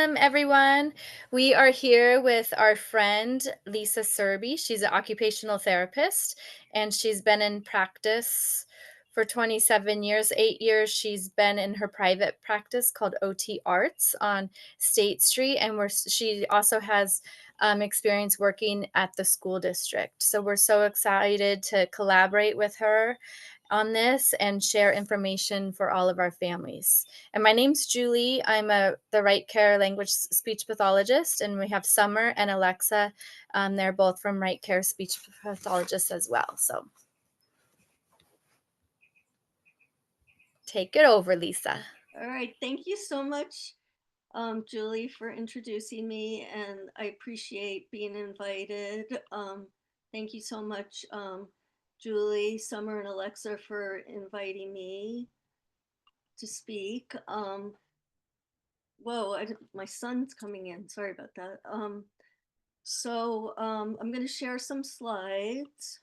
Everyone. We are here with our friend Lisa Serby. She's an occupational therapist and she's been in practice for 27 years. 8 years she's been in her private practice called OT Arts on State Street, and she also has experience working at the school district. So we're so excited to collaborate with her on this and share information for all of our families. And my name's Julie. I'm the Right Care language speech pathologist, and we have Summer and Alexa. They're both from Right Care speech pathologists as well. So take it over, Lisa. All right, thank you so much, Julie, for introducing me, and I appreciate being invited. Thank you so much, Julie, Summer, and Alexa, for inviting me to speak. Whoa, my son's coming in. Sorry about that. I'm going to share some slides.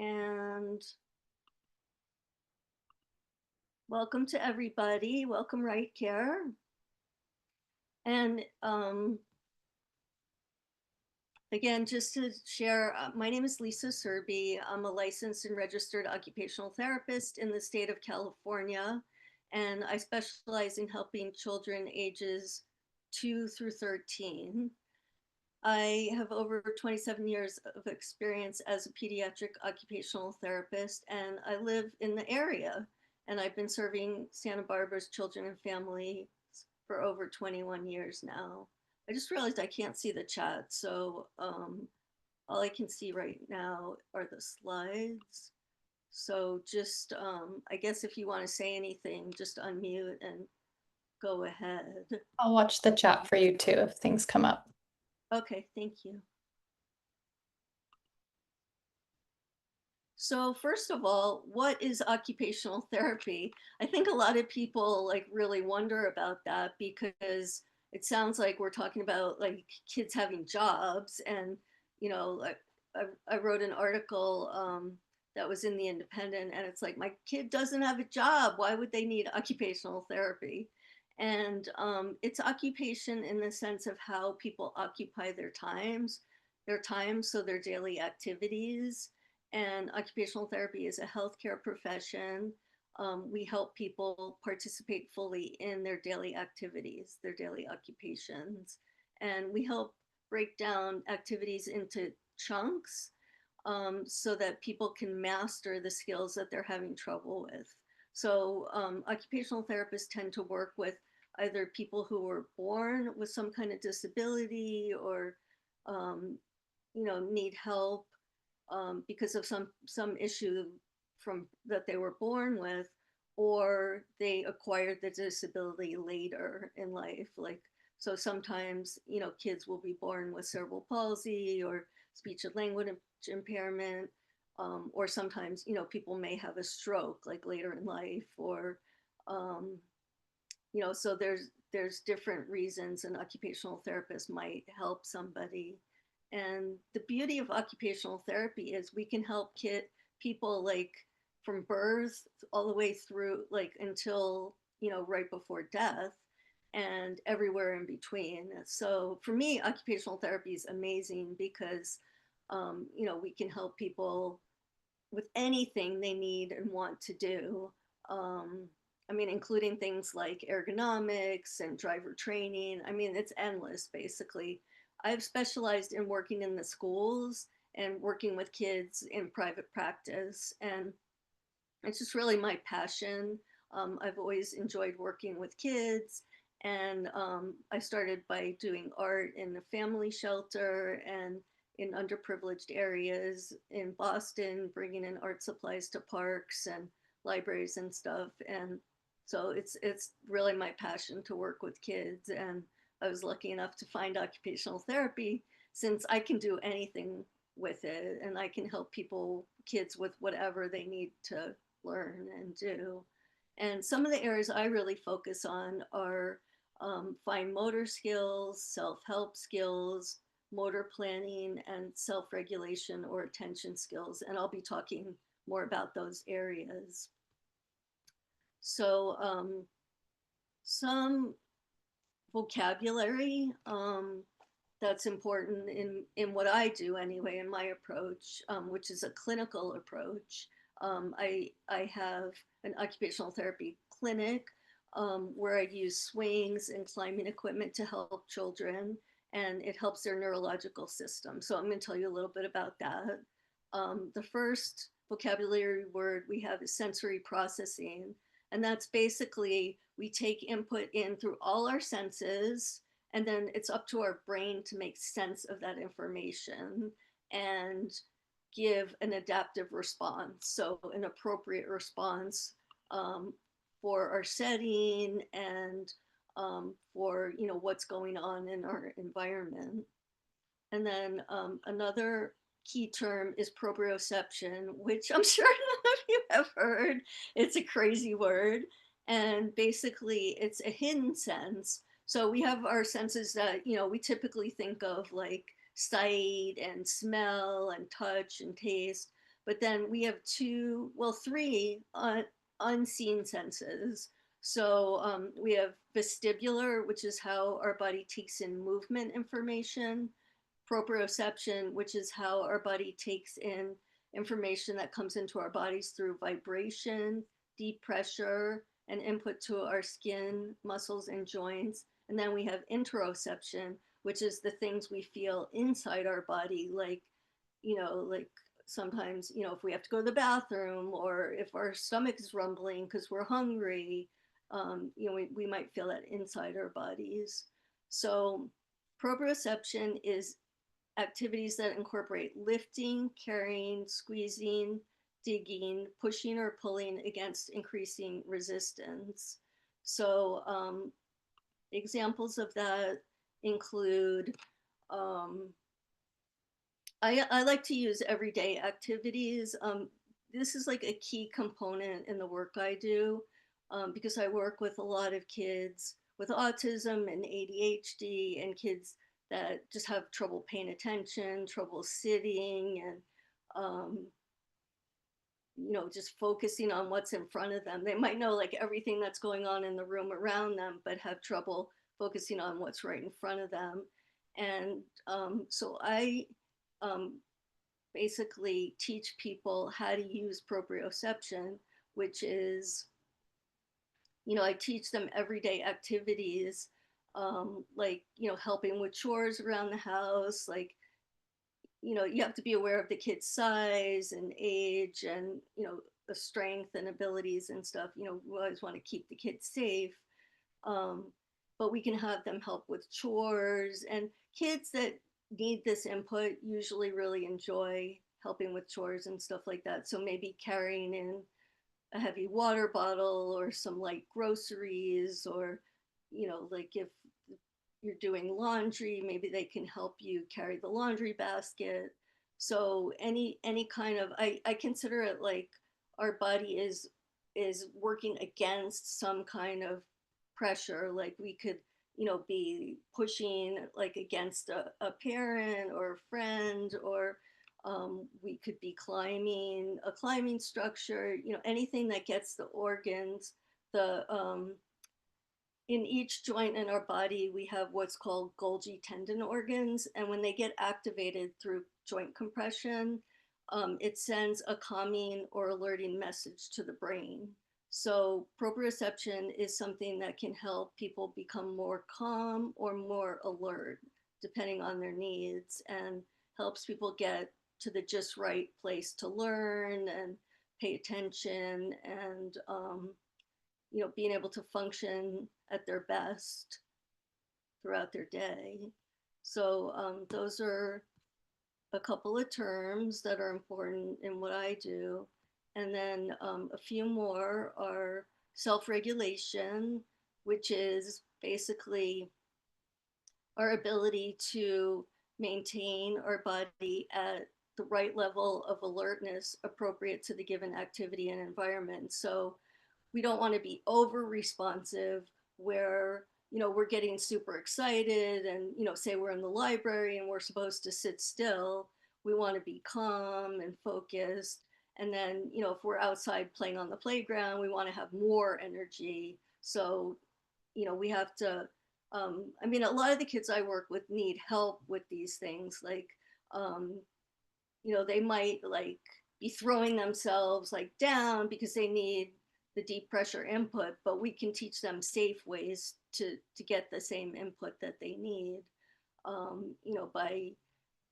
And welcome to everybody. Welcome, Right Care. And again, just to share, my name is Lisa Serby. I'm a licensed and registered occupational therapist in the state of California, and I specialize in helping children ages 2 through 13. I have over 27 years of experience as a pediatric occupational therapist, and I live in the area. And I've been serving Santa Barbara's children and families for over 21 years now. I just realized I can't see the chat, so all I can see right now are the slides. So just, I guess if you want to say anything, just unmute and go ahead. I'll watch the chat for you too if things come up. Okay, thank you. So first of all, what is occupational therapy? I think a lot of people like really wonder about that because it sounds like we're talking about like kids having jobs. And like I wrote an article that was in the Independent, and it's like, my kid doesn't have a job, why would they need occupational therapy? And it's occupation in the sense of how people occupy their time, so their daily activities. And occupational therapy is a healthcare profession. We help people participate fully in their daily activities, their daily occupations, and we help break down activities into chunks so that people can master the skills that they're having trouble with. So occupational therapists tend to work with either people who were born with some kind of disability or um, need help because of some issue from that they were born with, or they acquired the disability later in life. Like, so sometimes kids will be born with cerebral palsy or speech and language impairment, or sometimes people may have a stroke like later in life, or um, so there's different reasons an occupational therapist might help somebody. And the beauty of occupational therapy is we can help people like from birth all the way through like until right before death and everywhere in between. So for me, occupational therapy is amazing because we can help people with anything they need and want to do. Um, I mean, including things like ergonomics and driver training. I mean, it's endless, basically. I've specialized in working in the schools and working with kids in private practice. And it's just really my passion. I've always enjoyed working with kids. And I started by doing art in a family shelter and in underprivileged areas in Boston, bringing in art supplies to parks and libraries and stuff. And so it's really my passion to work with kids. And I was lucky enough to find occupational therapy since I can do anything with it, and I can help kids with whatever they need to learn and do. And some of the areas I really focus on are fine motor skills, self-help skills, motor planning, and self-regulation or attention skills. And I'll be talking more about those areas. So some vocabulary that's important in what I do anyway, in my approach, which is a clinical approach. I have an occupational therapy clinic where I use swings and climbing equipment to help children, and it helps their neurological system. So I'm going to tell you a little bit about that. The first vocabulary word we have is sensory processing, and that's basically we take input in through all our senses, and then it's up to our brain to make sense of that information and give an adaptive response. So, an appropriate response for our setting and for what's going on in our environment. And then another key term is proprioception, which I'm sure none of you have heard. It's a crazy word. And basically, it's a hidden sense. So we have our senses that, we typically think of like sight and smell and touch and taste. But then we have two, well, three unseen senses. So we have vestibular, which is how our body takes in movement information, proprioception, which is how our body takes in information that comes into our bodies through vibration, deep pressure, and input to our skin, muscles, and joints. And then we have interoception, which is the things we feel inside our body, like sometimes, if we have to go to the bathroom or if our stomach is rumbling because we're hungry, we might feel that inside our bodies. So proprioception is activities that incorporate lifting, carrying, squeezing, digging, pushing or pulling against increasing resistance. So examples of that include I like to use everyday activities. This is like a key component in the work I do because I work with a lot of kids with autism and ADHD and kids that just have trouble paying attention, trouble sitting, and just focusing on what's in front of them. They might know like everything that's going on in the room around them, but have trouble focusing on what's right in front of them. And so I um, basically teach people how to use proprioception, which is, I teach them everyday activities, like, helping with chores around the house, like, you have to be aware of the kid's size and age and, the strength and abilities and stuff. We always want to keep the kids safe. Um, but we can have them help with chores, and kids that need this input usually really enjoy helping with chores and stuff like that. So maybe carrying in a heavy water bottle or some light groceries, or like if you're doing laundry, maybe they can help you carry the laundry basket. So any kind of, I consider it like our body is working against some kind of pressure. Like we could be pushing like against a parent or a friend, or we could be climbing a climbing structure, anything that gets the organs, the in each joint in our body, we have what's called Golgi tendon organs. And when they get activated through joint compression, it sends a calming or alerting message to the brain. So proprioception is something that can help people become more calm or more alert, depending on their needs, and helps people get to the just right place to learn and pay attention, and being able to function at their best throughout their day. So those are a couple of terms that are important in what I do. And then a few more are self-regulation, which is basically our ability to maintain our body at the right level of alertness appropriate to the given activity and environment. So we don't want to be over responsive where we're getting super excited and say we're in the library and we're supposed to sit still. We want to be calm and focused And then, if we're outside playing on the playground, we want to have more energy. So, we have to, I mean, a lot of the kids I work with need help with these things. Like, um, they might like be throwing themselves like down because they need the deep pressure input, but we can teach them safe ways to get the same input that they need, by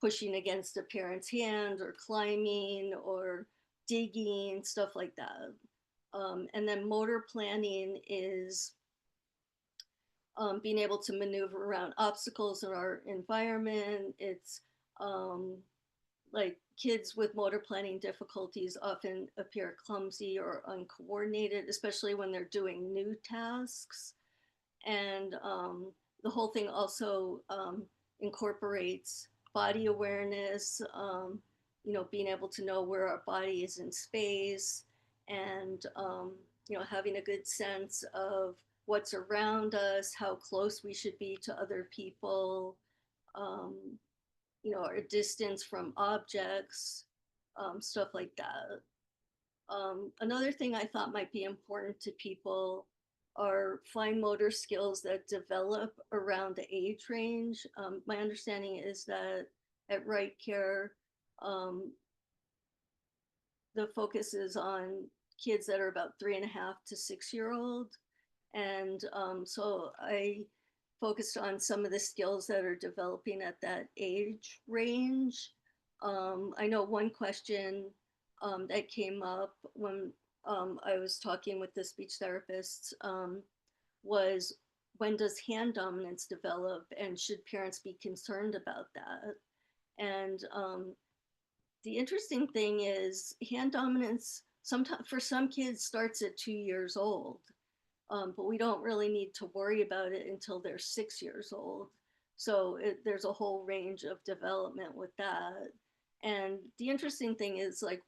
pushing against a parent's hand or climbing or digging, stuff like that. And then motor planning is being able to maneuver around obstacles in our environment. It's like kids with motor planning difficulties often appear clumsy or uncoordinated, especially when they're doing new tasks. And the whole thing also incorporates body awareness, being able to know where our body is in space, and having a good sense of what's around us, how close we should be to other people, um, our distance from objects, stuff like that. Another thing I thought might be important to people are fine motor skills that develop around the age range. My understanding is that at Right Care, um, the focus is on kids that are about 3.5 to 6 year old. And so I focused on some of the skills that are developing at that age range. I know one question that came up when I was talking with the speech therapists was, when does hand dominance develop, and should parents be concerned about that? And the interesting thing is hand dominance sometimes for some kids starts at 2 years old, but we don't really need to worry about it until they're 6 years old. So there's a whole range of development with that. And the interesting thing is, like,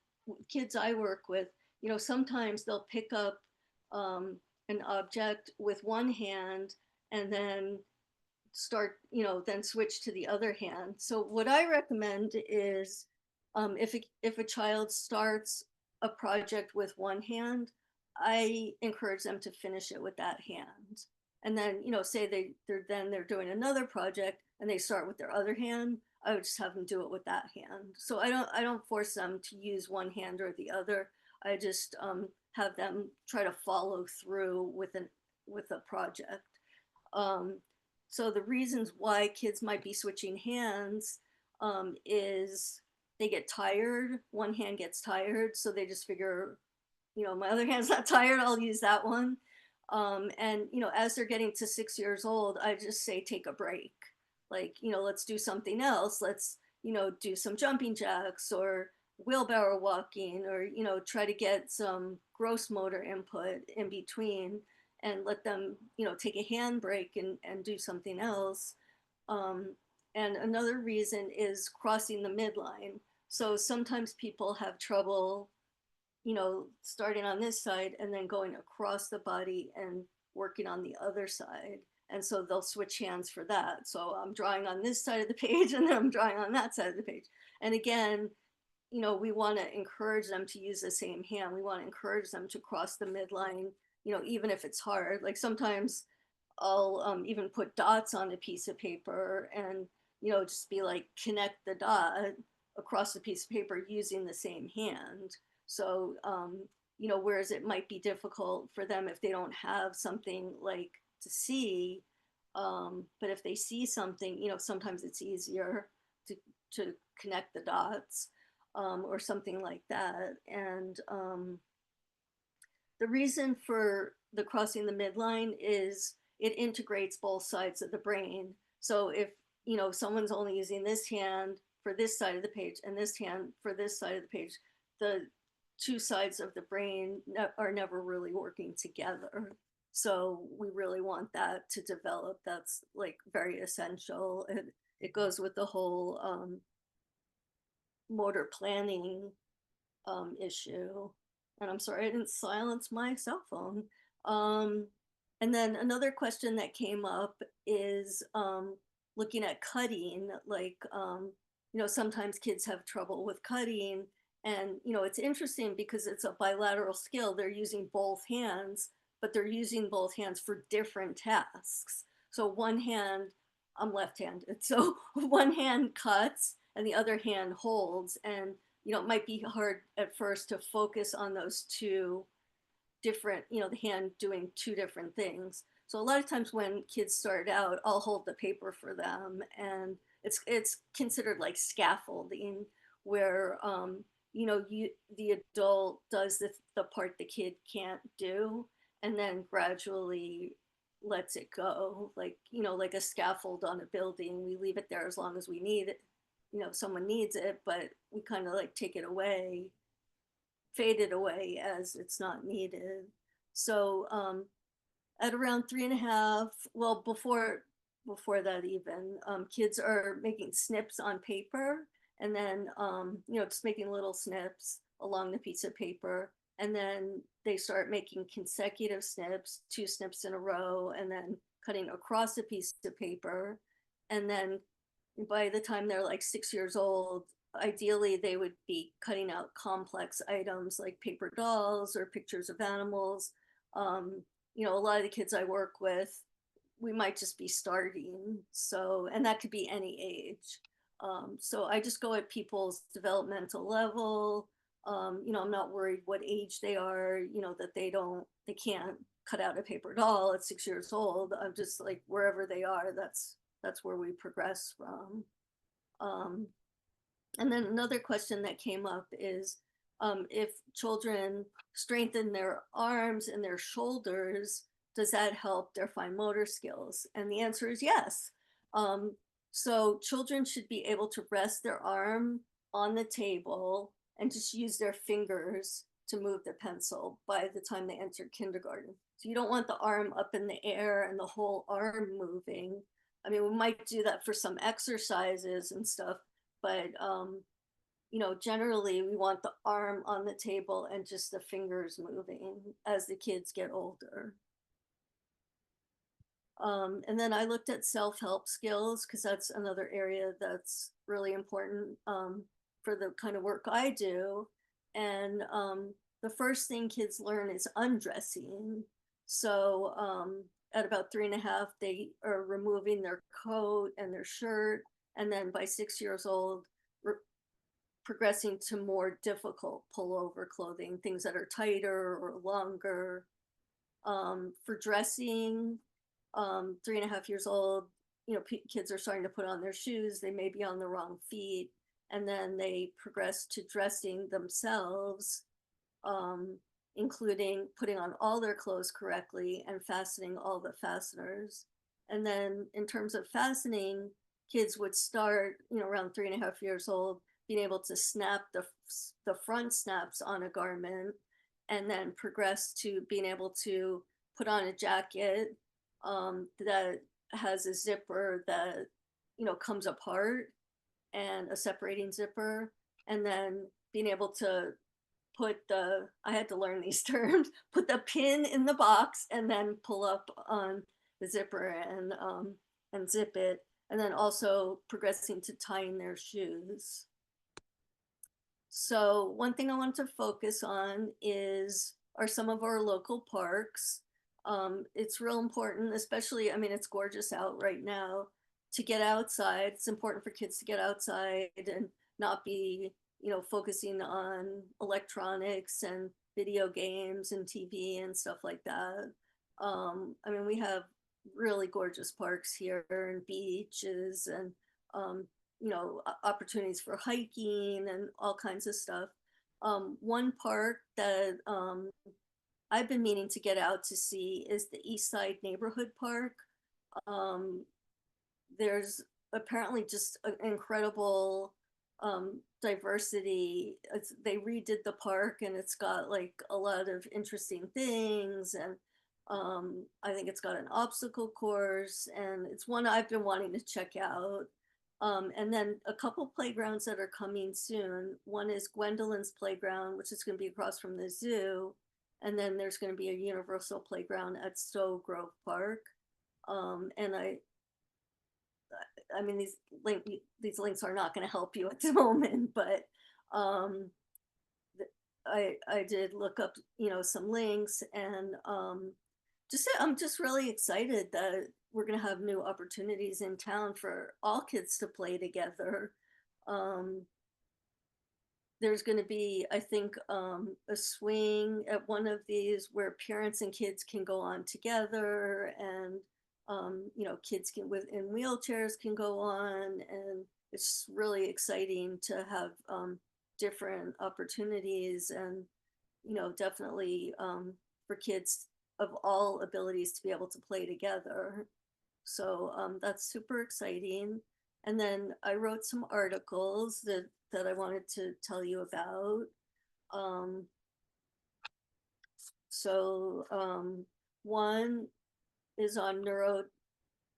kids I work with, sometimes they'll pick up um, an object with one hand and then then switch to the other hand. So what I recommend is, if a child starts a project with one hand, I encourage them to finish it with that hand. And then, say they're doing another project and they start with their other hand, I would just have them do it with that hand. So I don't force them to use one hand or the other. I just have them try to follow through with a project. Um, so the reasons why kids might be switching hands is they get tired. One hand gets tired, so they just figure, my other hand's not tired, I'll use that one. And as they're getting to 6 years old, I just say take a break. Like, let's do something else. Let's, do some jumping jacks or wheelbarrow walking, or try to get some gross motor input in between, and let them, take a hand break and do something else. Um, and another reason is crossing the midline. So sometimes people have trouble, starting on this side and then going across the body and working on the other side. And so they'll switch hands for that. So I'm drawing on this side of the page and then I'm drawing on that side of the page. And again, we want to encourage them to use the same hand. We want to encourage them to cross the midline, even if it's hard. Like sometimes I'll even put dots on a piece of paper and, just be like, connect the dot across the piece of paper using the same hand. So, whereas it might be difficult for them if they don't have something like to see, but if they see something, sometimes it's easier to, to connect the dots, or something like that. And the reason for the crossing the midline is it integrates both sides of the brain. So if, someone's only using this hand for this side of the page and this hand for this side of the page, the two sides of the brain are never really working together. So we really want that to develop. That's like very essential. And it goes with the whole motor planning issue. And I'm sorry, I didn't silence my cell phone. Um, and then another question that came up is looking at cutting. Like, sometimes kids have trouble with cutting, And, it's interesting because it's a bilateral skill. They're using both hands, but they're using both hands for different tasks. So one hand, I'm left-handed. So one hand cuts and the other hand holds. And, it might be hard at first to focus on those two different, the hand doing two different things. So a lot of times when kids start out, I'll hold the paper for them, and it's considered like scaffolding, where the adult does the part the kid can't do, and then gradually lets it go, like like a scaffold on a building. We leave it there as long as we need it. If someone needs it, but we kind of like take it away, faded away as it's not needed. So at around 3.5, well, before that even, kids are making snips on paper, and then just making little snips along the piece of paper, and then they start making consecutive snips, two snips in a row, and then cutting across a piece of paper, and then by the time they're like 6 years old, ideally they would be cutting out complex items like paper dolls or pictures of animals. A lot of the kids I work with, we might just be starting. So, and that could be any age. So I just go at people's developmental level. I'm not worried what age they are, that they can't cut out a paper doll at 6 years old. I'm just like, wherever they are, that's where we progress from. Um, and then another question that came up is, if children strengthen their arms and their shoulders, does that help their fine motor skills? And the answer is yes. Um, so children should be able to rest their arm on the table and just use their fingers to move the pencil by the time they enter kindergarten. So you don't want the arm up in the air and the whole arm moving. I mean, we might do that for some exercises and stuff, but generally we want the arm on the table and just the fingers moving as the kids get older. And then I looked at self-help skills because that's another area that's really important, for the kind of work I do. And the first thing kids learn is undressing. So at about 3.5, they are removing their coat and their shirt. And then by 6 years old, progressing to more difficult pullover clothing, things that are tighter or longer. For dressing, 3.5 years old, kids are starting to put on their shoes. They may be on the wrong feet, and then they progress to dressing themselves, including putting on all their clothes correctly and fastening all the fasteners. And then in terms of fastening, kids would start, around 3.5 years old, being able to snap the front snaps on a garment, and then progress to being able to put on a jacket that has a zipper that comes apart, and a separating zipper, and then being able to I had to learn these terms, put the pin in the box and then pull up on the zipper and zip it, and then also progressing to tying their shoes. So one thing I want to focus on are some of our local parks. It's real important, especially, I mean, it's gorgeous out right now, to get outside. It's important for kids to get outside and not be, focusing on electronics and video games and TV and stuff like that. I mean, we have really gorgeous parks here and beaches, and opportunities for hiking and all kinds of stuff. One park that I've been meaning to get out to see is the East Side Neighborhood Park. Um, there's apparently just an incredible diversity. They redid the park, and it's got like a lot of interesting things, and I think it's got an obstacle course, and it's one I've been wanting to check out. And then a couple playgrounds that are coming soon. One is Gwendolyn's Playground, which is going to be across from the zoo. And then there's going to be a universal playground at Stowe Grove Park. And I mean, these links are not going to help you at the moment, but I did look up, some links, and I'm just really excited that we're gonna have new opportunities in town for all kids to play together. Um, there's going to be, I think, a swing at one of these where parents and kids can go on together, and kids can with in wheelchairs can go on, and it's really exciting to have different opportunities, and definitely for kids of all abilities to be able to play together. So that's super exciting. And then I wrote some articles that I wanted to tell you about. Um, so one is on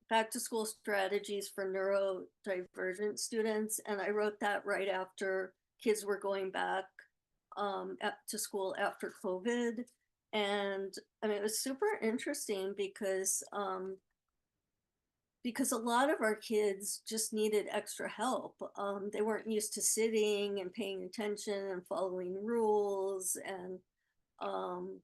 back to school strategies for neurodivergent students. And I wrote that right after kids were going back to school after COVID. And I mean, it was super interesting because a lot of our kids just needed extra help. They weren't used to sitting and paying attention and following rules, and um,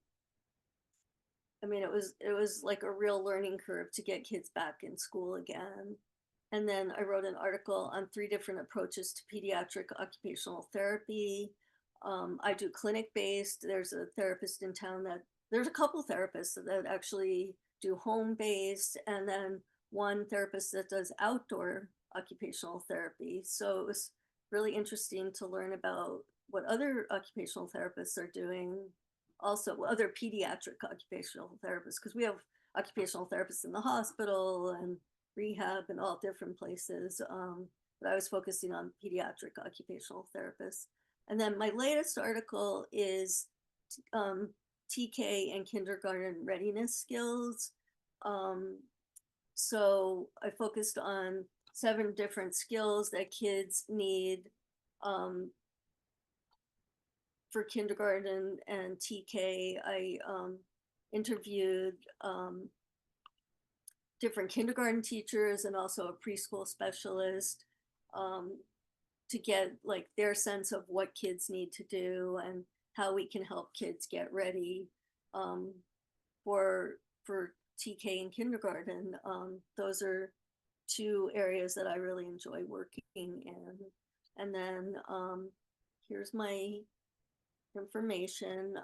I mean, it was like a real learning curve to get kids back in school again. And then I wrote an article on 3 different approaches to pediatric occupational therapy. I do clinic based. There's a therapist in town there's a couple therapists that actually do home based, and then one therapist that does outdoor occupational therapy. So it was really interesting to learn about what other occupational therapists are doing, also other pediatric occupational therapists, because we have occupational therapists in the hospital and rehab and all different places. But I was focusing on pediatric occupational therapists. And then my latest article is um, TK and kindergarten readiness skills. Um, so I focused on 7 different skills that kids need um, for kindergarten and TK. I interviewed different kindergarten teachers and also a preschool specialist um, to get like their sense of what kids need to do and how we can help kids get ready um, for for TK and kindergarten. Those are 2 areas that I really enjoy working in. And then here's my information.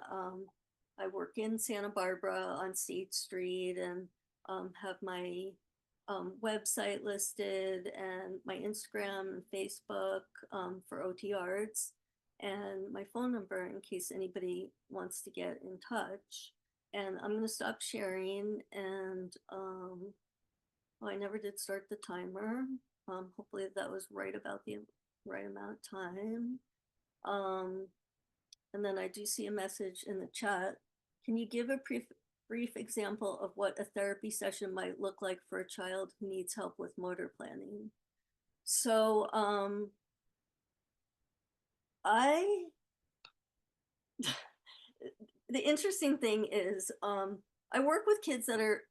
I work in Santa Barbara on State Street, and have my website listed, and my Instagram and Facebook for OT Arts, and my phone number in case anybody wants to get in touch. And I'm going to stop sharing. And oh, I never did start the timer. Hopefully that was right about the right amount of time. Um, and then I do see a message in the chat. Can you give a brief example of what a therapy session might look like for a child who needs help with motor planning? So I the interesting thing is I work with kids that are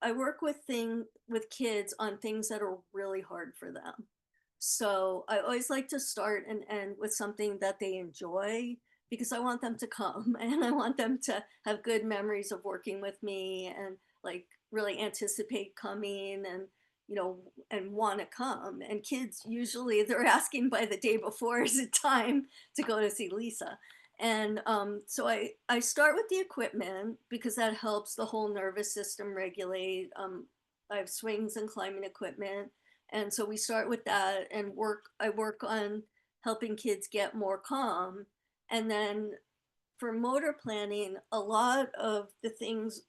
I work with kids on things that are really hard for them. So I always like to start and end with something that they enjoy, because I want them to come and I want them to have good memories of working with me, and like really anticipate coming, and and want to come. And kids usually they're asking by the day before, is it time to go to see Lisa? And so I start with the equipment because that helps the whole nervous system regulate. I have swings and climbing equipment. And so we start with that and I work on helping kids get more calm. And then for motor planning, a lot of things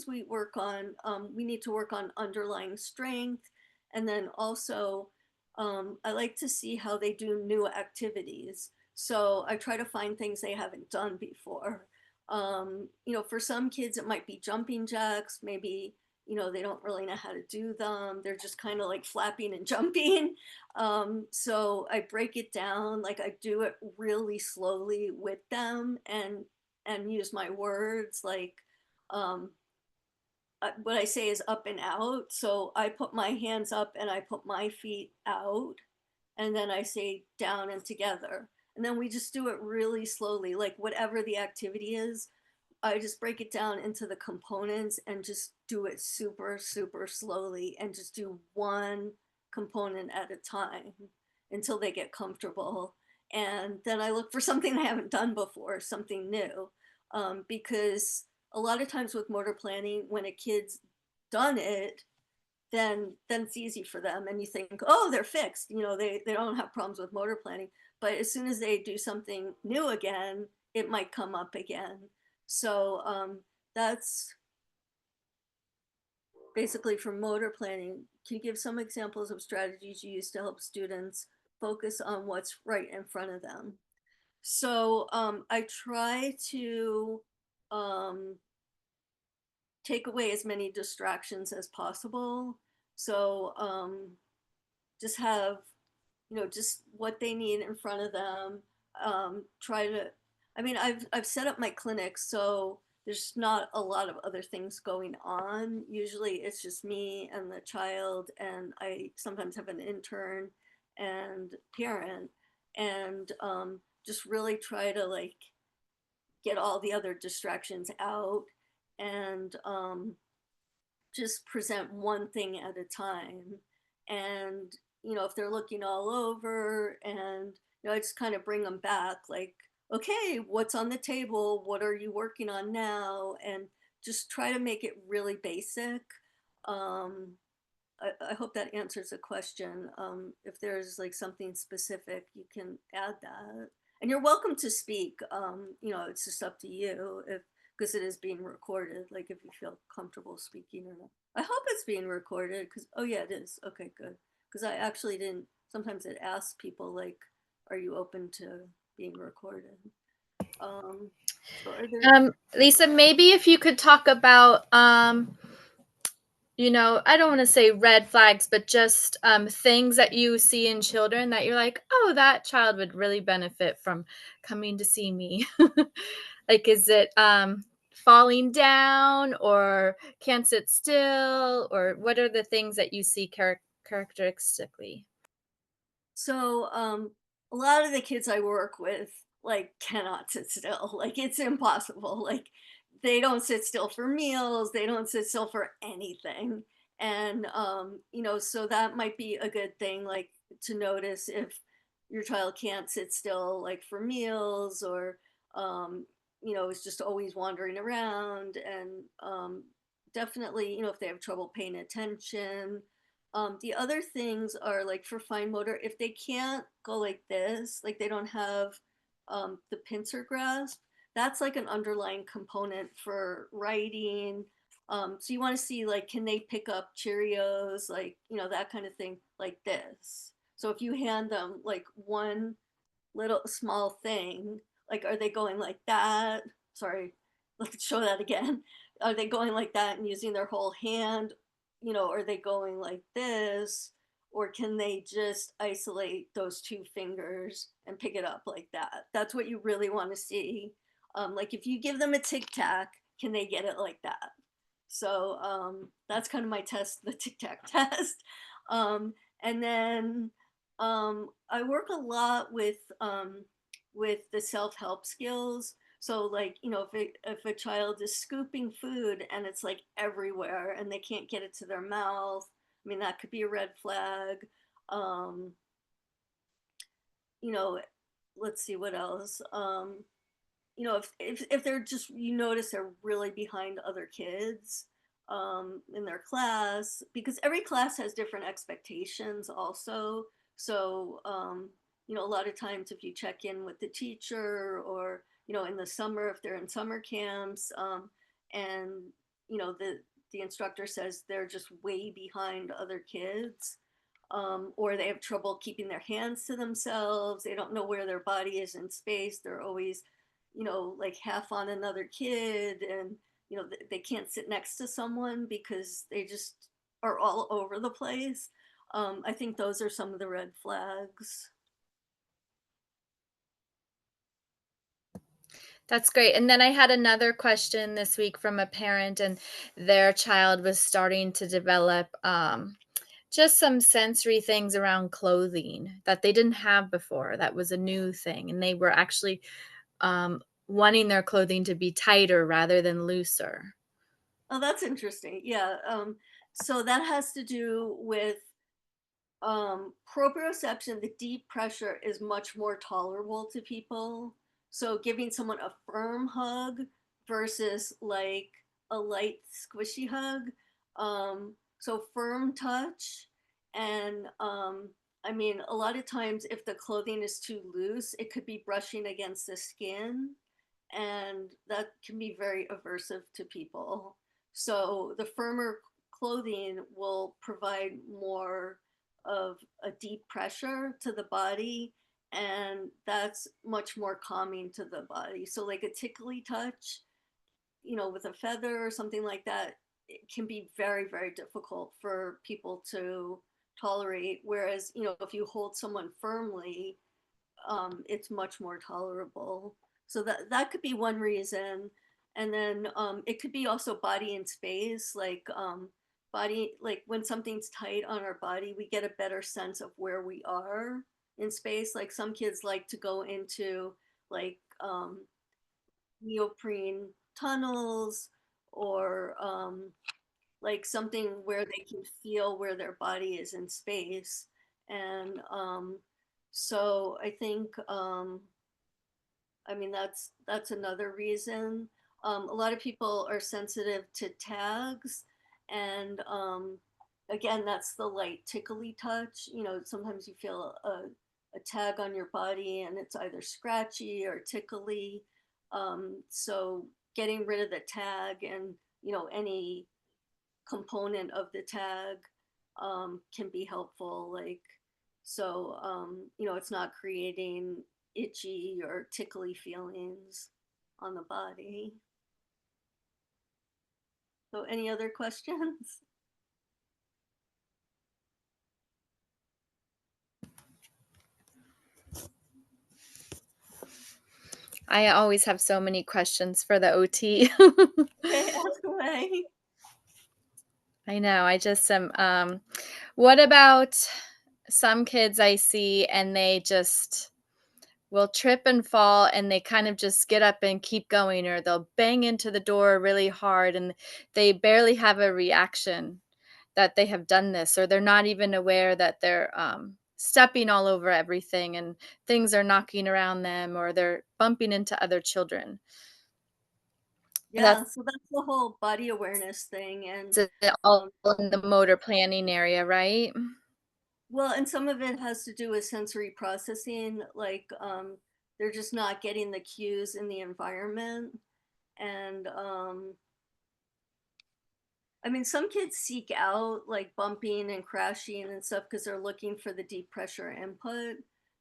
we work on, we need to work on underlying strength. And then also, I like to see how they do new activities. So I try to find things they haven't done before. For some kids, it might be jumping jacks. Maybe, they don't really know how to do them. They're just kind of like flapping and jumping. So I break it down, like I do it really slowly with them, and use my words like, um, what I say is up and out. So I put my hands up and I put my feet out, and then I say down and together. and then we just do it really slowly, like whatever the activity is. I just break it down into the components and just do it super, super slowly and just do one component at a time until they get comfortable. And then I look for something I haven't done before, something new. Because a lot of times with motor planning, when a kid's done it, then it's easy for them and you think, oh, they're fixed, they don't have problems with motor planning. But as soon as they do something new again, it might come up again. So that's basically for motor planning. Can you give some examples of strategies you use to help students focus on what's right in front of them? So I try to um, take away as many distractions as possible. So just have, just what they need in front of them. Try to, I mean, I've set up my clinic, so there's not a lot of other things going on. Usually it's just me and the child, and I sometimes have an intern and parent, and just really try to like get all the other distractions out and just present one thing at a time. And, if they're looking all over and, I just kind of bring them back like, okay, what's on the table? What are you working on now? And just try to make it really basic. Um, I hope that answers the question. If there's like something specific, you can add that. And you're welcome to speak. It's just up to you if because it is being recorded, like if you feel comfortable speaking or not. I hope it's being recorded because oh yeah, it is. Okay, good. Because I actually didn't sometimes it asks people like, are you open to being recorded? Um, so are there Lisa, maybe if you could talk about, I don't want to say red flags, but just things that you see in children that you're like, oh, that child would really benefit from coming to see me. Like, is it falling down or can't sit still, or what are the things that you see characteristically? So, a lot of the kids I work with, like, cannot sit still. Like, it's impossible. Like, they don't sit still for meals, they don't sit still for anything. And, so that might be a good thing, like, to notice if your child can't sit still, like, for meals or, is just always wandering around. And definitely, if they have trouble paying attention, the other things are like for fine motor, if they can't go like this, like they don't have the pincer grasp, that's like an underlying component for writing. So you want to see like, can they pick up Cheerios, like, that kind of thing like this. So if you hand them like one little small thing, like are they going like that? Sorry, let's show that again. Are they going like that and using their whole hand? Are they going like this? Or can they just isolate those two fingers and pick it up like that? That's what you really want to see. Like if you give them a tic tac, can they get it like that? So that's kind of my test, the tic tac test. And then I work a lot with the self-help skills. So like, if a child is scooping food and it's like everywhere and they can't get it to their mouth, I mean, that could be a red flag. Um, you know, let's see what else. If they're just, you notice they're really behind other kids in their class, because every class has different expectations also. So a lot of times if you check in with the teacher, or in the summer if they're in summer camps, and the instructor says they're just way behind other kids, or they have trouble keeping their hands to themselves, they don't know where their body is in space, they're always like half on another kid, and they can't sit next to someone because they just are all over the place. I think those are some of the red flags. That's great. And then I had another question this week from a parent, and their child was starting to develop just some sensory things around clothing that they didn't have before. That was a new thing, and they were actually wanting their clothing to be tighter rather than looser. Oh, that's interesting. Yeah. So that has to do with proprioception. The deep pressure is much more tolerable to people. So giving someone a firm hug versus like a light squishy hug. So firm touch. And I mean, a lot of times if the clothing is too loose, it could be brushing against the skin, and that can be very aversive to people. So the firmer clothing will provide more of a deep pressure to the body, and that's much more calming to the body. So like a tickly touch, with a feather or something like that, it can be very, very difficult for people to tolerate. Whereas, if you hold someone firmly, it's much more tolerable. So that could be one reason. And then it could be also body in space, like body, like when something's tight on our body, we get a better sense of where we are in space. Like some kids like to go into like neoprene tunnels, or like something where they can feel where their body is in space. And so I think I mean, that's another reason. A lot of people are sensitive to tags, and again, that's the light tickly touch. Sometimes you feel a tag on your body, and it's either scratchy or tickly. So getting rid of the tag, and any component of the tag can be helpful. Like, so it's not creating itchy or tickly feelings on the body. So any other questions? I always have so many questions for the OT. Okay, ask away. I know. I just am. What about some kids I see and they just will trip and fall and they kind of just get up and keep going, or they'll bang into the door really hard and they barely have a reaction that they have done this, or they're not even aware that they're stepping all over everything and things are knocking around them, or they're bumping into other children. Yeah, That's so that's the whole body awareness thing. And all um, in the motor planning area, right? well, and some of it has to do with sensory processing, like they're just not getting the cues in the environment. And I mean, some kids seek out like bumping and crashing and stuff because they're looking for the deep pressure input.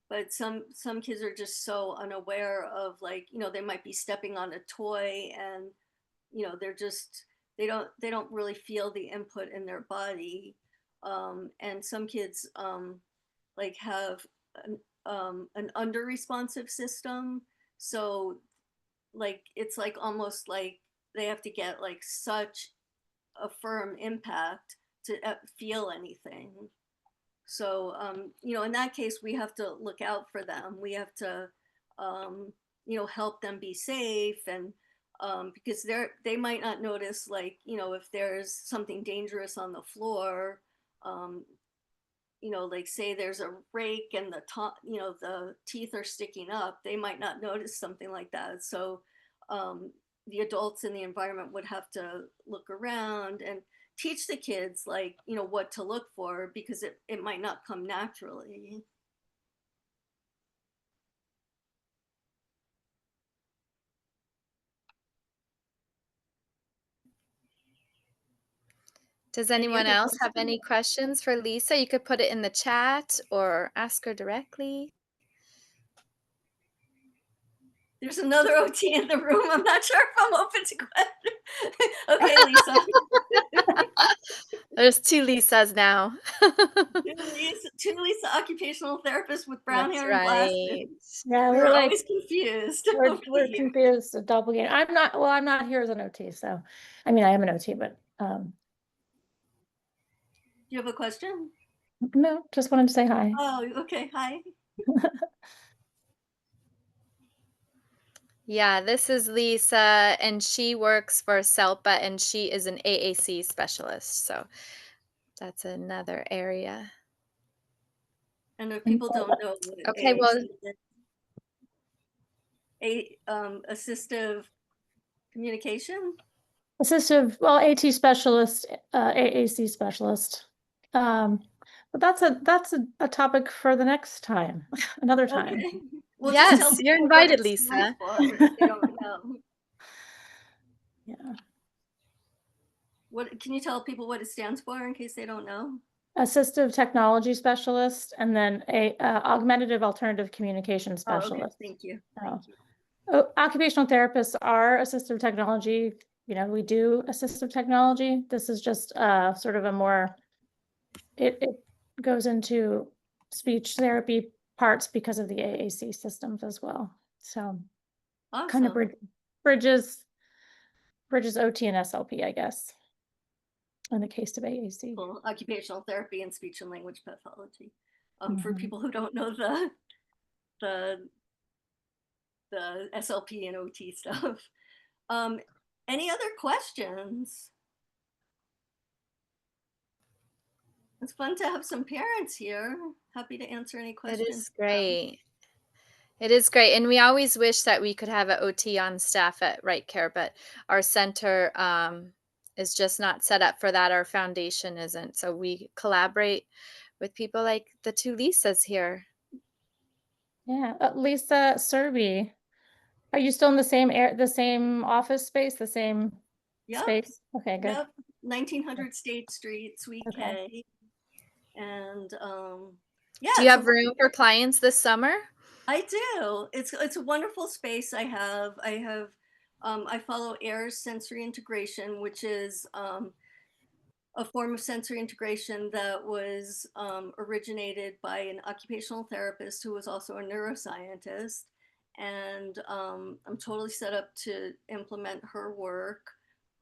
But some kids are just so unaware of, like, they might be stepping on a toy, and they're just, they don't really feel the input in their body. And some kids like have an under responsive system. So like it's like almost like they have to get like such a firm impact to feel anything. So, in that case, we have to look out for them. We have to, help them be safe, and because they might not notice, like, if there's something dangerous on the floor. Um, like say there's a rake and the top, the teeth are sticking up, they might not notice something like that. So the adults in the environment would have to look around and teach the kids, like, what to look for, because it might not come naturally. Does Any anyone other else have questions? any questions for Lisa? You could put it in the chat or ask her directly. There's another OT in the room. I'm not sure if I'm open to questions. Okay, Lisa. There's 2 Lisas now. Two Lisa occupational therapists with brown That's hair and glasses. right. Yeah, We we're were like always confused we're over the we're years. confused, a doppelganger. I'm not here as an OT, so I mean I am an OT, but Do you have a question? No, just wanted to say hi. Oh, okay. Hi. Yeah, this is Lisa, and she works for SELPA, and she is an AAC specialist. So that's another area. And if And people don't know what Okay, well, AAC is, assistive communication. assistive, well, AT specialist, AAC specialist. Um, but that's a topic for the next time, another time. Okay. Well, just tell yes, you're people what invited, it stands Lisa. for if they don't know. Yeah. What can you tell people what it stands for in case they don't know? Assistive technology specialist, and then a augmentative alternative communication Oh, okay. specialist. Thank you. So, Thank you. occupational therapists are assistive technology. We do assistive technology. This is just sort of a more, it goes into speech therapy parts because of the AAC systems as well. So kind of Awesome. bridges bridges OT and SLP, I guess, in the case of AAC. Cool. Occupational therapy and speech and language pathology. For Mhm. people who don't know the the SLP and OT stuff. Um, any other questions? It's fun to have some parents here. Happy to answer any It questions. is great. It is great, and we always wish that we could have an OT on staff at Right Care, but our center, is just not set up for that, our foundation isn't, so we collaborate with people like the 2 Lisas here. Yeah, Lisa Serby, are you still in the same office space, the same Yep, space? Okay, good. yep. 1900 State Street, Suite Okay. K. And Do yeah, you it's a have room for clients this summer? I do. It's a wonderful space I have. I follow AIR's sensory integration, which is a form of sensory integration that was originated by an occupational therapist who was also a neuroscientist. And I'm totally set up to implement her work.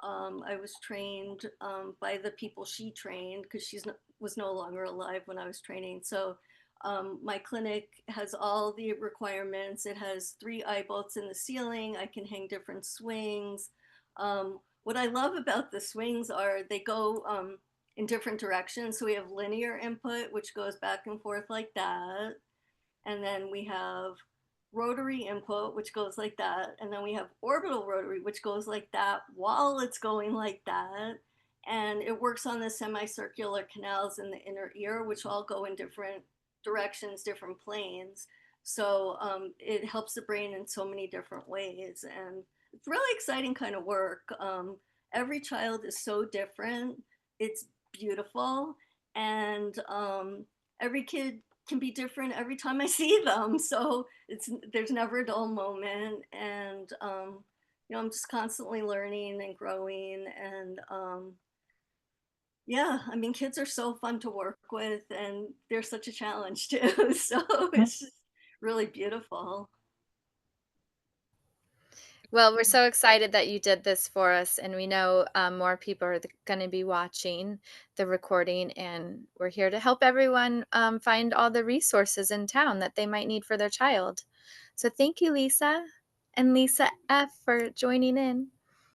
I was trained by the people she trained because was no longer alive when I was training. So my clinic has all the requirements. It has 3 eye bolts in the ceiling. I can hang different swings. What I love about the swings are they go in different directions. So we have linear input, which goes back and forth like that. And then we have rotary input, which goes like that. And then we have orbital rotary, which goes like that while it's going like that. And it works on the semicircular canals in the inner ear, which all go in different directions, different planes. So it helps the brain in so many different ways. And it's really exciting kind of work. Every child is so different. It's beautiful. And every kid can be different every time I see them. So there's never a dull moment, and I'm just constantly learning and growing. And yeah, I mean, kids are so fun to work with, and they're such a challenge too. So it's just really beautiful. Well, we're so excited that you did this for us, and we know more people are going to be watching the recording, and we're here to help everyone find all the resources in town that they might need for their child. So thank you, Lisa and Lisa F, for joining in.